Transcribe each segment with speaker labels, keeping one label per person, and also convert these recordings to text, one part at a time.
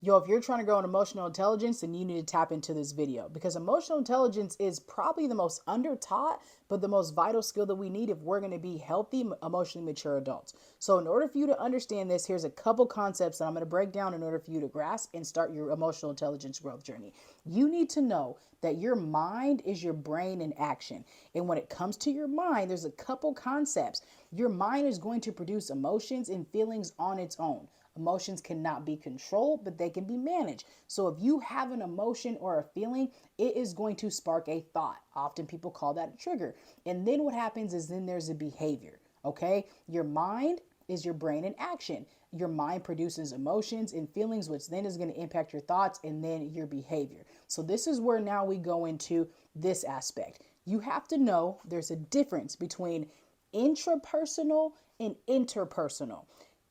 Speaker 1: Yo, if you're trying to grow in emotional intelligence, then you need to tap into this video because emotional intelligence is probably the most under taught, but the most vital skill that we need if we're going to be healthy, emotionally mature adults. So, in order for you to understand this, here's a couple concepts that I'm going to break down in order for you to grasp and start your emotional intelligence growth journey. You need to know that your mind is your brain in action. And when it comes to your mind, there's a couple concepts. Your mind is going to produce emotions and feelings on its own. Emotions cannot be controlled, but they can be managed. So if you have an emotion or a feeling, it is going to spark a thought. Often people call that a trigger. And then what happens is then there's a behavior. Okay? Your mind is your brain in action. Your mind produces emotions and feelings, which then is going to impact your thoughts and then your behavior. So this is where now we go into this aspect. You have to know there's a difference between intrapersonal and interpersonal.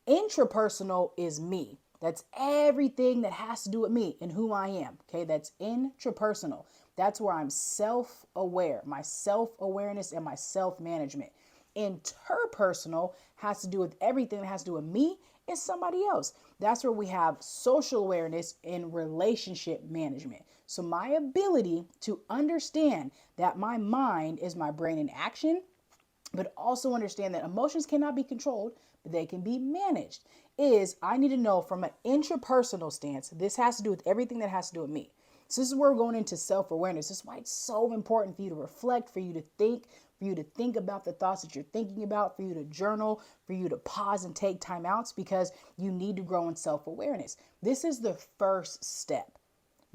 Speaker 1: Intrapersonal is me. That's everything that has to do with me and who I am. Okay, that's intrapersonal. That's where I'm self aware, my self awareness and my self management. Interpersonal has to do with everything that has to do with me and somebody else. That's where we have social awareness and relationship management. So, my ability to understand that my mind is my brain in action, but also understand that emotions cannot be controlled, but they can be managed. Is I need to know from an intrapersonal stance, this has to do with everything that has to do with me. So this is where we're going into self-awareness. This is why it's so important for you to reflect, for you to think, for you to think about the thoughts that you're thinking about, for you to journal, for you to pause and take time outs because you need to grow in self-awareness. This is the first step,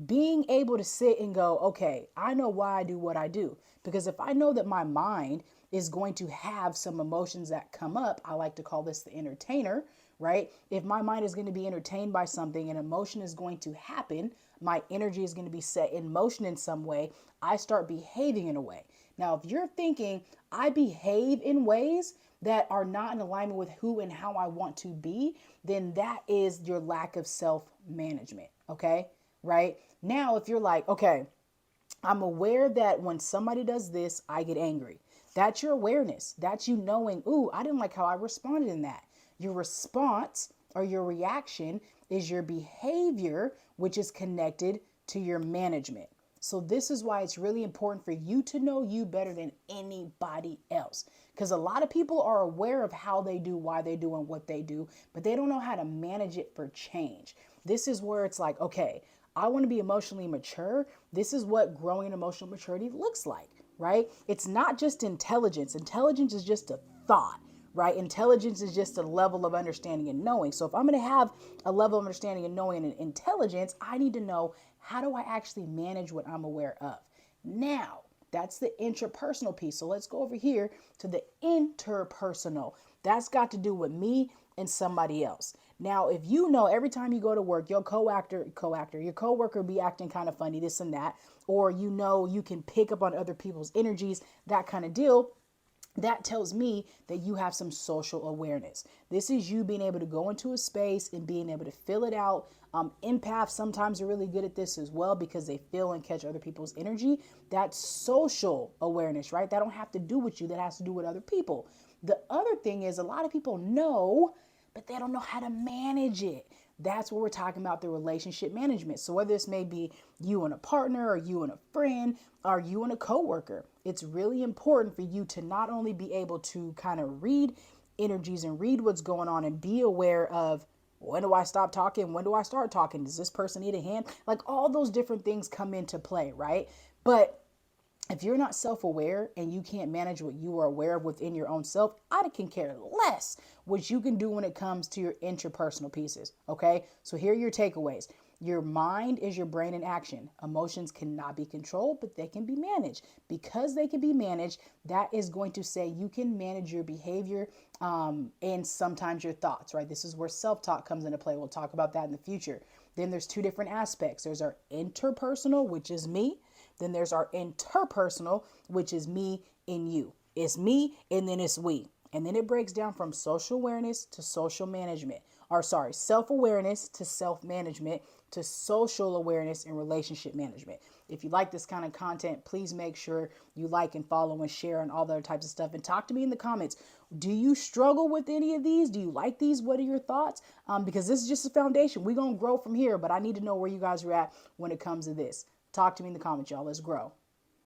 Speaker 1: being able to sit and go, okay, I know why I do what I do. Because if I know that my mind is going to have some emotions that come up, I like to call this the entertainer, right? If my mind is going to be entertained by something, an emotion is going to happen, my energy is going to be set in motion in some way, I start behaving in a way. Now, if you're thinking, I behave in ways that are not in alignment with who and how I want to be, then that is your lack of self management, okay? Right? Now, if you're like, okay, I'm aware that when somebody does this, I get angry. That's your awareness. That's you knowing, ooh, I didn't like how I responded in that. Your response or your reaction is your behavior, which is connected to your management. So, this is why it's really important for you to know you better than anybody else. Because a lot of people are aware of how they do, why they do, and what they do, but they don't know how to manage it for change. This is where it's like, okay, I want to be emotionally mature. This is what growing emotional maturity looks like, right? It's not just intelligence. Intelligence is just a thought, right? Intelligence is just a level of understanding and knowing. So if I'm going to have a level of understanding and knowing and intelligence, I need to know, how do I actually manage what I'm aware of? Now, that's the intrapersonal piece. So let's go over here to the interpersonal. That's got to do with me and somebody else. Now, if you know every time you go to work, your your coworker be acting kind of funny, this and that, or you know you can pick up on other people's energies, that kind of deal, that tells me that you have some social awareness. This is you being able to go into a space and being able to fill it out. Empaths sometimes are really good at this as well because they feel and catch other people's energy. That's social awareness, right? That don't have to do with you. That has to do with other people. The other thing is a lot of people know, but they don't know how to manage it. That's what we're talking about, the relationship management. So whether this may be you and a partner or you and a friend or you and a coworker, it's really important for you to not only be able to kind of read energies and read what's going on and be aware of, when do I stop talking? When do I start talking? Does this person need a hand? Like all those different things come into play, right? But if you're not self-aware and you can't manage what you are aware of within your own self, I can care less what you can do when it comes to your interpersonal pieces. Okay, so here are your takeaways. Your mind is your brain in action. Emotions cannot be controlled, but they can be managed. Because they can be managed, that is going to say you can manage your behavior, and sometimes your thoughts, right? This is where self-talk comes into play. We'll talk about that in the future. Then there's two different aspects. There's our interpersonal, which is me. Then there's our interpersonal, which is me and you. It's me and then it's we. And then it breaks down from social awareness to social management. Or sorry, self-awareness to self-management to social awareness and relationship management. If you like this kind of content, please make sure you like and follow and share and all the other types of stuff. And talk to me in the comments. Do you struggle with any of these? Do you like these? What are your thoughts? Because this is just a foundation. We're going to grow from here, but I need to know where you guys are at when it comes to this. Talk to me in the comments, y'all. Let's grow.